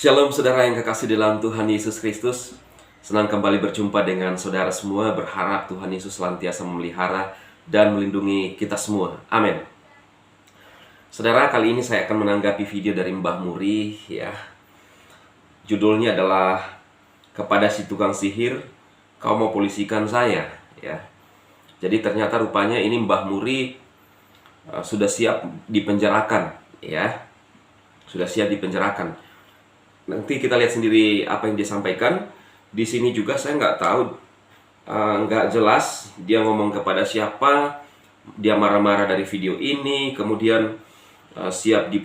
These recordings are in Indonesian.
Shalom saudara yang kekasih dalam Tuhan Yesus Kristus. Senang kembali berjumpa dengan saudara semua. Berharap Tuhan Yesus senantiasa memelihara dan melindungi kita semua. Amin. Saudara, kali ini saya akan menanggapi video dari Mbah Muri ya. Judulnya adalah "Kepada si tukang sihir, kau mau polisikan saya" ya. Jadi ternyata rupanya ini Mbah Muri sudah siap dipenjarakan ya. Sudah siap dipenjarakan. Nanti kita lihat sendiri apa yang dia sampaikan. Di sini juga saya nggak tahu, nggak jelas dia ngomong kepada siapa. Dia marah-marah dari video ini, kemudian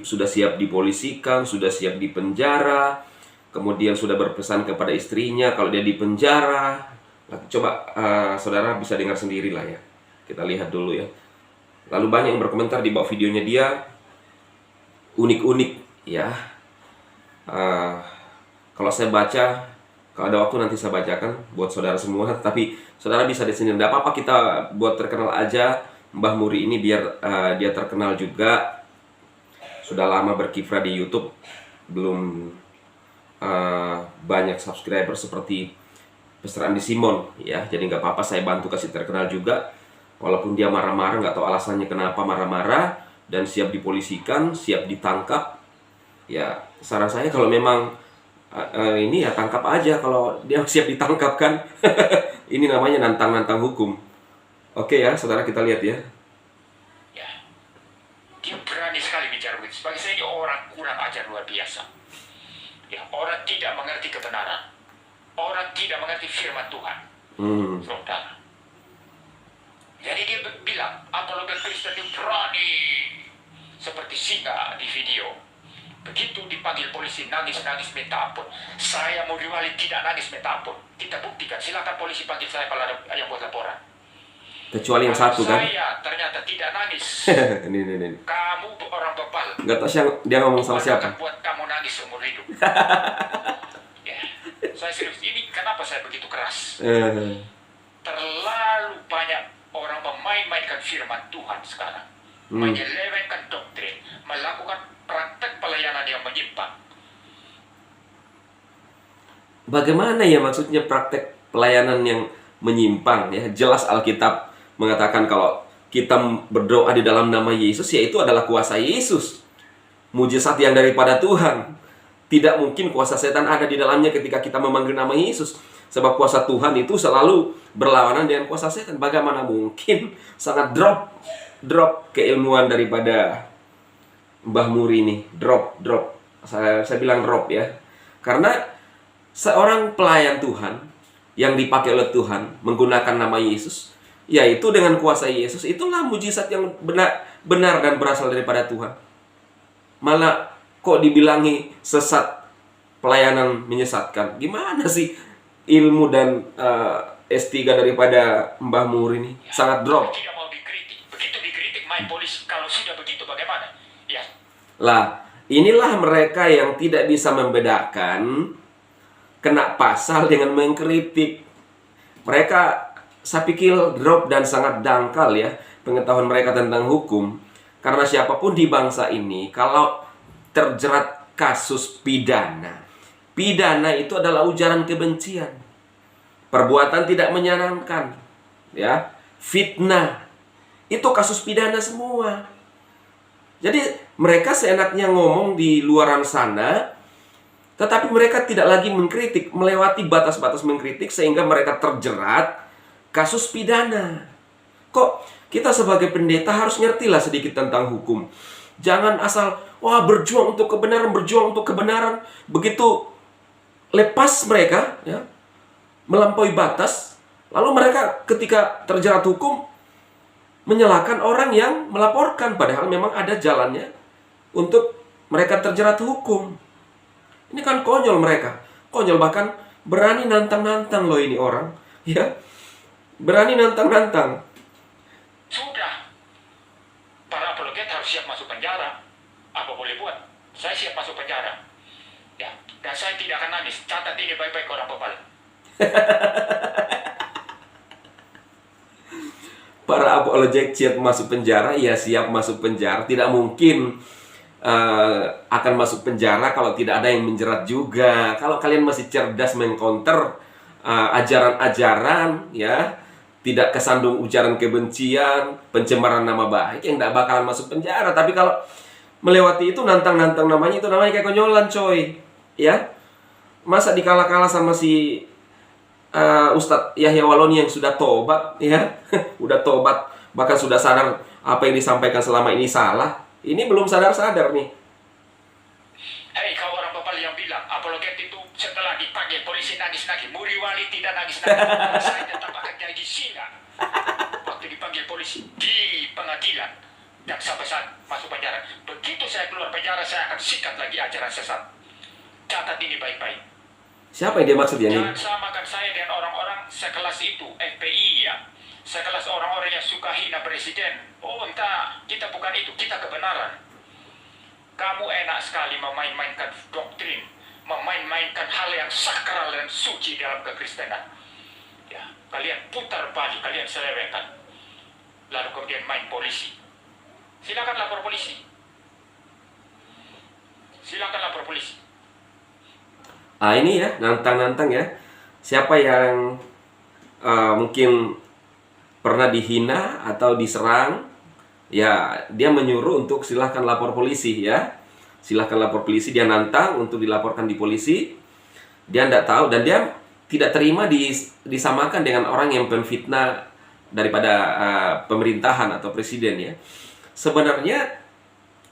sudah siap dipolisikan, sudah siap dipenjara, kemudian sudah berpesan kepada istrinya kalau dia dipenjara. Coba saudara bisa dengar sendiri lah ya. Kita lihat dulu ya. Lalu banyak yang berkomentar di bawah videonya dia, unik-unik ya. Kalau saya baca, kalau ada waktu nanti saya bacakan buat saudara semua. Tapi saudara bisa di sini. Tidak apa-apa, kita buat terkenal aja Mbah Muri ini biar dia terkenal juga. Sudah lama berkiprah di YouTube, belum banyak subscriber seperti Pastor Andi Simon ya. Jadi nggak apa-apa, saya bantu kasih terkenal juga. Walaupun dia marah-marah, nggak tahu alasannya kenapa marah-marah, dan siap dipolisikan, siap ditangkap. Ya, saran saya kalau memang ini ya tangkap aja kalau dia siap ditangkap kan. Ini namanya nantang-nantang hukum. Oke ya, saudara, kita lihat ya. Ya, dia berani sekali bicara begitu. Bagi saya ini orang kurang ajar luar biasa. Ya, orang tidak mengerti kebenaran. Orang tidak mengerti firman Tuhan. Saudara. Jadi dia bilang, apologet Kristen itu berani seperti singa di video. Begitu dipanggil polisi, nangis-nangis minta ampun. Saya mau diwali tidak nangis minta ampun. Kita buktikan, silakan polisi panggil saya kalau ada yang buat laporan. Kecuali yang satu kan. Saya ternyata tidak nangis. Ini. Kamu orang bebal. Nggak tahu dia ngomong sama siapa. Buat kamu nangis seumur hidup. Ya, saya serius. Ini kenapa saya begitu keras? Terlalu banyak orang memain-mainkan firman Tuhan sekarang. Menyelewengkan doktrin, melakukan praktek pelayanan yang menyimpang. Bagaimana ya maksudnya praktek pelayanan yang menyimpang ya? Jelas Alkitab mengatakan kalau kita berdoa di dalam nama Yesus, yaitu adalah kuasa Yesus, mujizat yang daripada Tuhan. Tidak mungkin kuasa setan ada di dalamnya ketika kita memanggil nama Yesus. Sebab kuasa Tuhan itu selalu berlawanan dengan kuasa setan. Bagaimana mungkin? Sangat drop keilmuan daripada Mbah Muri ini. Drop. Saya bilang drop ya. Karena seorang pelayan Tuhan yang dipakai oleh Tuhan menggunakan nama Yesus, yaitu dengan kuasa Yesus, itulah mujizat yang benar dan berasal daripada Tuhan. Malah kok dibilangi sesat, pelayanan menyesatkan. Gimana sih ilmu dan S3 daripada Mbah Muri ini? Sangat drop. Tidak mau dikritik. Begitu dikritik main polisi. Kalau sudah begitu bagaimana? Ya. Lah, inilah mereka yang tidak bisa membedakan kena pasal dengan mengkritik. Mereka, saya pikir, drop dan sangat dangkal ya pengetahuan mereka tentang hukum. Karena siapapun di bangsa ini, kalau terjerat kasus pidana itu adalah ujaran kebencian, perbuatan tidak menyenangkan, ya, fitnah, itu kasus pidana semua. Jadi mereka seenaknya ngomong di luaran sana, tetapi mereka tidak lagi mengkritik, melewati batas-batas mengkritik sehingga mereka terjerat kasus pidana. Kok kita sebagai pendeta harus ngertilah sedikit tentang hukum. Jangan asal berjuang untuk kebenaran. Begitu lepas mereka ya, melampaui batas, lalu mereka ketika terjerat hukum menyalahkan orang yang melaporkan, padahal memang ada jalannya untuk mereka terjerat hukum. Ini kan konyol mereka. Konyol, bahkan berani nantang-nantang loh ini orang, ya. Berani nantang-nantang. Sudah. Para apologet harus siap masuk penjara. Apa boleh buat? Saya siap masuk penjara. Ya, dan saya tidak akan nangis. Catat ini baik-baik orang bebal. Para apologet siap masuk penjara, ya siap masuk penjara. Tidak mungkin akan masuk penjara kalau tidak ada yang menjerat juga. Kalau kalian masih cerdas mengcounter ajaran-ajaran, ya, tidak kesandung ujaran kebencian, pencemaran nama baik, yang tidak bakalan masuk penjara. Tapi kalau melewati itu, nantang-nantang, namanya kayak konyolan, coy. Ya, masa dikalah-kalah sama si Ustadz Yahya Waloni yang sudah tobat, ya, udah tobat, bahkan sudah sadar apa yang disampaikan selama ini salah. Ini belum sadar-sadar nih. Hei, kau orang Bapak yang bilang apologet itu setelah dipanggil polisi nangis lagi. Muriwali tidak nangis lagi. Saya tetap akan jadi singa. Waktu dipanggil polisi di pengadilan dan sampai saat masuk penjara. Begitu saya keluar penjara, saya akan sikat lagi ajaran sesat. Catat ini baik-baik. Siapa yang dia maksud ya Jangan nih? samakan saya dengan orang-orang sekelas itu, FPI ya. Sekelas orang-orang yang suka hina presiden. Oh, entah, kita bukan itu, kita kebenaran. Kamu enak sekali memain-mainkan doktrin, memain-mainkan hal yang sakral dan suci dalam kekristenan. Ya, kalian putar balik, kalian selewengkan. Lalu kemudian main polisi. Silakan lapor polisi. Silakan lapor polisi. Ini ya, nantang-nantang ya. Siapa yang mungkin pernah dihina atau diserang, ya, dia menyuruh untuk silahkan lapor polisi, ya. Silahkan lapor polisi, dia nantang untuk dilaporkan di polisi. Dia tidak tahu dan dia tidak terima disamakan dengan orang yang penfitnah daripada pemerintahan atau presiden, ya. Sebenarnya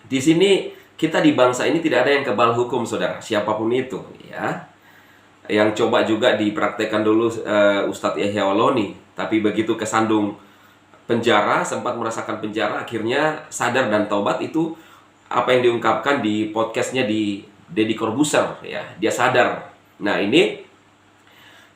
di sini kita di bangsa ini tidak ada yang kebal hukum, saudara, siapapun itu, ya. Yang coba juga dipraktekkan dulu Ustadz Yahya Waloni, tapi begitu kesandung penjara, sempat merasakan penjara, akhirnya sadar dan taubat. Itu apa yang diungkapkan di podcastnya di Deddy Corbuzier, ya. Dia sadar. Nah, ini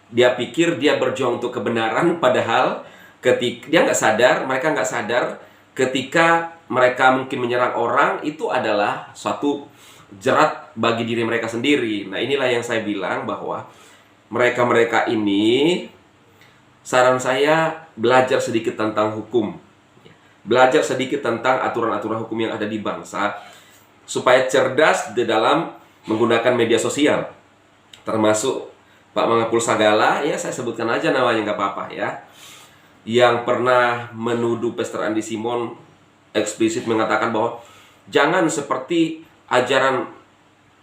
dia pikir dia berjuang untuk kebenaran, padahal ketika dia nggak sadar, mereka nggak sadar, ketika mereka mungkin menyerang orang, itu adalah suatu jerat bagi diri mereka sendiri. Nah, inilah yang saya bilang bahwa mereka-mereka ini, saran saya, belajar sedikit tentang hukum. Belajar sedikit tentang aturan-aturan hukum yang ada di bangsa, supaya cerdas di dalam menggunakan media sosial. Termasuk Pak Mangapul Sagala, ya saya sebutkan aja namanya, nggak apa-apa ya, yang pernah menuduh Pastor Andi Simon eksplisit mengatakan bahwa jangan seperti ajaran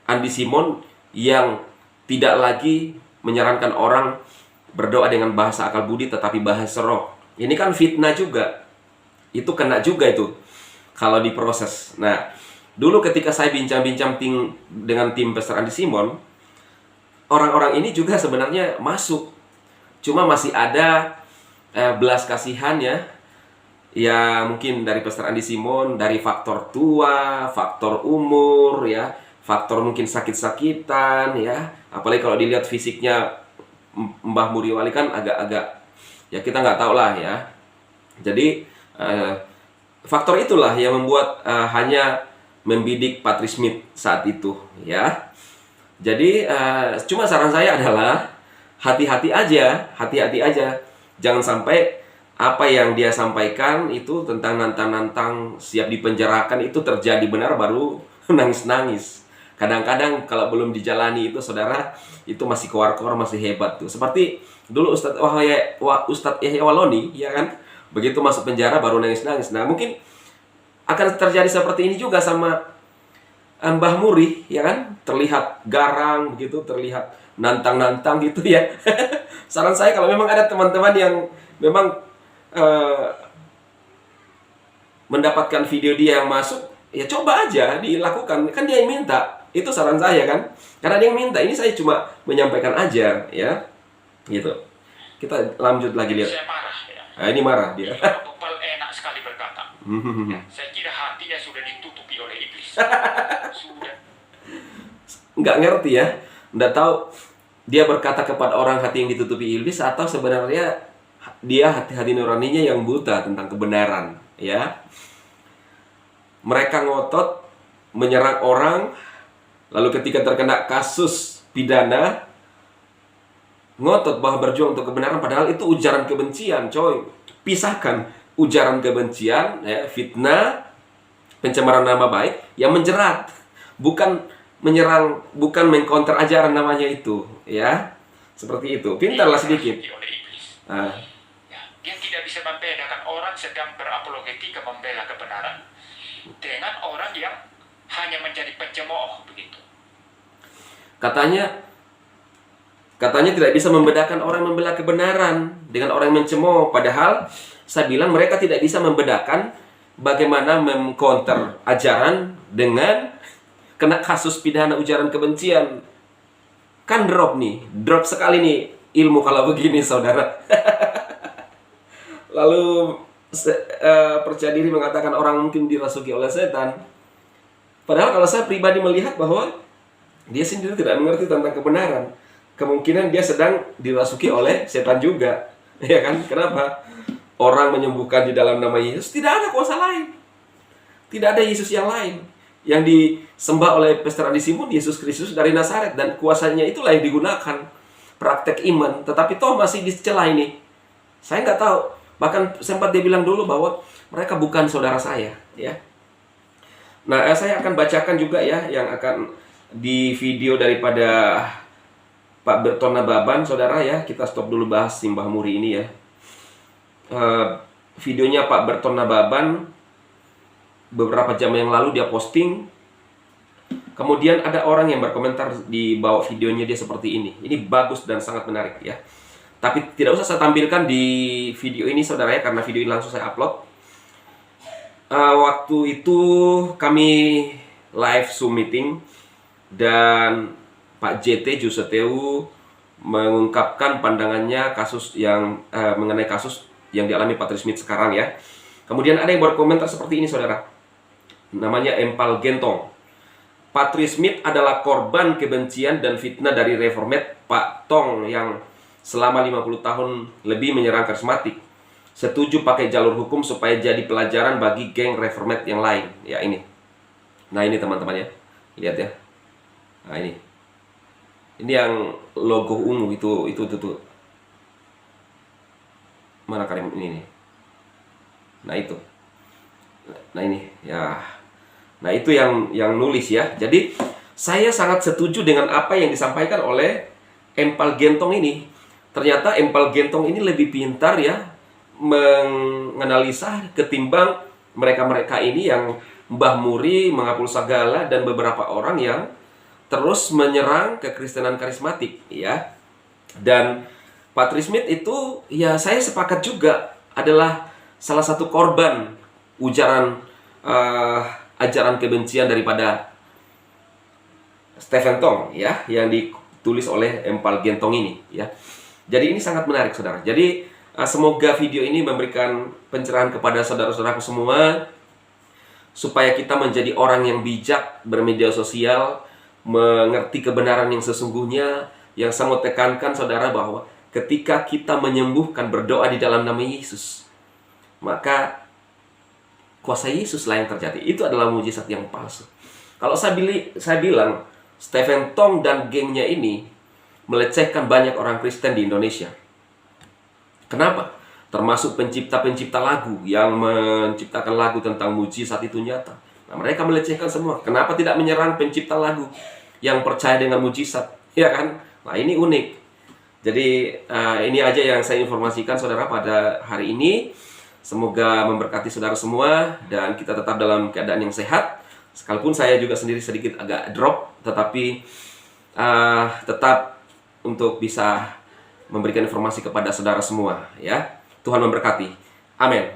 Andi Simon yang tidak lagi menyarankan orang berdoa dengan bahasa akal budi tetapi bahasa roh. Ini kan fitnah juga. Itu kena juga itu kalau diproses. Nah, dulu ketika saya bincang-bincang dengan tim Pastor Andi Simon, orang-orang ini juga sebenarnya masuk. Cuma masih ada belas kasihan, ya mungkin dari Pastor Andi Simon, dari faktor tua, faktor umur, ya, faktor mungkin sakit-sakitan, ya. Apalagi kalau dilihat fisiknya Mbah Muriwali kan agak-agak, ya kita nggak tahu lah, ya. Jadi faktor itulah yang membuat hanya membidik Patri Smith saat itu, ya. Jadi cuma saran saya adalah hati-hati aja, jangan sampai apa yang dia sampaikan itu tentang nantang-nantang siap dipenjarakan itu terjadi benar baru nangis-nangis. Kadang-kadang kalau belum dijalani itu, saudara, itu masih keluar-keluar, masih hebat tuh. Seperti dulu Ustadz Yahya Waloni, ya kan? Begitu masuk penjara baru nangis-nangis. Nah, mungkin akan terjadi seperti ini juga sama Mbah Muri, ya kan? Terlihat garang begitu, terlihat nantang-nantang gitu, ya. Saran saya kalau memang ada teman-teman yang memang mendapatkan video dia yang masuk, ya coba aja dilakukan, kan dia yang minta. Itu saran saya kan, karena dia yang minta. Ini saya cuma menyampaikan aja, ya, gitu. Kita lanjut lagi lihat. Saya marah, ya. Nah, ini marah dia. Bupal enak sekali berkata. Saya kira hatinya sudah ditutupi oleh iblis. Sudah. Nggak ngerti ya, nggak tahu dia berkata kepada orang hati yang ditutupi iblis atau sebenarnya dia hati-hati nuraninya yang buta tentang kebenaran, ya. Mereka ngotot menyerang orang, lalu ketika terkena kasus pidana, ngotot bahwa berjuang untuk kebenaran, padahal itu ujaran kebencian, coy. Pisahkan ujaran kebencian, ya, fitnah, pencemaran nama baik, yang menjerat, bukan menyerang, bukan mengcounter ajaran namanya itu, ya. Seperti itu. Pintarlah sedikit. Oleh iblis. Ah, Ya, dia tidak bisa membedakan orang sedang berapologetika membela kebenaran dengan orang yang hanya menjadi pencemooh begitu. katanya tidak bisa membedakan orang membela kebenaran dengan orang yang mencemooh. Padahal saya bilang mereka tidak bisa membedakan bagaimana mengcounter ajaran dengan kena kasus pidana ujaran kebencian. Kan drop sekali nih ilmu kalau begini, saudara. Lalu percaya diri mengatakan orang mungkin dirasuki oleh setan. Padahal kalau saya pribadi melihat bahwa dia sendiri tidak mengerti tentang kebenaran, kemungkinan dia sedang dirasuki oleh setan juga. Ya kan? Kenapa? Orang menyembuhkan di dalam nama Yesus, tidak ada kuasa lain. Tidak ada Yesus yang lain. Yang disembah oleh pesta tradisi pun Yesus Kristus dari Nazaret, dan kuasanya itulah yang digunakan. Praktek iman, tetapi toh masih dicela ini. Saya nggak tahu. Bahkan sempat dia bilang dulu bahwa mereka bukan saudara saya, ya. Nah, saya akan bacakan juga ya yang akan di video daripada Pak Berton Nababan, saudara ya. Kita stop dulu bahas Simbah Muri ini ya. Videonya Pak Berton Nababan beberapa jam yang lalu dia posting. Kemudian ada orang yang berkomentar di bawah videonya dia seperti ini. Ini bagus dan sangat menarik ya. Tapi tidak usah saya tampilkan di video ini, saudara ya, karena video ini langsung saya upload. Waktu itu kami live Zoom meeting dan Pak JT Juseteu mengungkapkan pandangannya kasus yang mengenai kasus yang dialami Patri Smith sekarang ya. Kemudian ada yang berkomentar seperti ini, saudara. Namanya Empal Gentong. Patri Smith adalah korban kebencian dan fitnah dari reformat Pak Tong yang selama 50 tahun lebih menyerang karismatik. Setuju pakai jalur hukum supaya jadi pelajaran bagi geng reformat yang lain. Ya ini. Nah ini teman-teman ya. Lihat ya. Nah ini. Ini yang logo ungu itu. Mana Karim ini nih. Nah itu. Nah ini ya. Nah itu yang nulis ya. Jadi saya sangat setuju dengan apa yang disampaikan oleh Empal Gentong ini. Ternyata Empal Gentong ini lebih pintar ya menganalisa ketimbang mereka-mereka ini yang Mbah Muri, Mengapul Sagala, dan beberapa orang yang terus menyerang kekristenan karismatik ya. Dan Patri Smith itu ya saya sepakat juga adalah salah satu korban ujaran ajaran kebencian daripada Stephen Tong ya, yang ditulis oleh Empal Gentong ini ya. Jadi ini sangat menarik, saudara. Jadi semoga video ini memberikan pencerahan kepada saudara-saudaraku semua supaya kita menjadi orang yang bijak bermedia sosial, mengerti kebenaran yang sesungguhnya. Yang saya mau tekankan, saudara, bahwa ketika kita menyembuhkan, berdoa di dalam nama Yesus, maka kuasa Yesus lah yang terjadi. Itu adalah mujizat yang palsu. Kalau saya bilang Stephen Tong dan gengnya ini melecehkan banyak orang Kristen di Indonesia. Kenapa? Termasuk pencipta-pencipta lagu yang menciptakan lagu tentang mujizat itu nyata. Nah, mereka melecehkan semua. Kenapa tidak menyerang pencipta lagu yang percaya dengan mujizat? Ya kan? Nah, ini unik. Jadi, ini aja yang saya informasikan, saudara, pada hari ini. Semoga memberkati saudara semua dan kita tetap dalam keadaan yang sehat. Sekalipun saya juga sendiri sedikit agak drop, tetapi tetap untuk bisa memberikan informasi kepada saudara semua ya. Tuhan memberkati. Amin.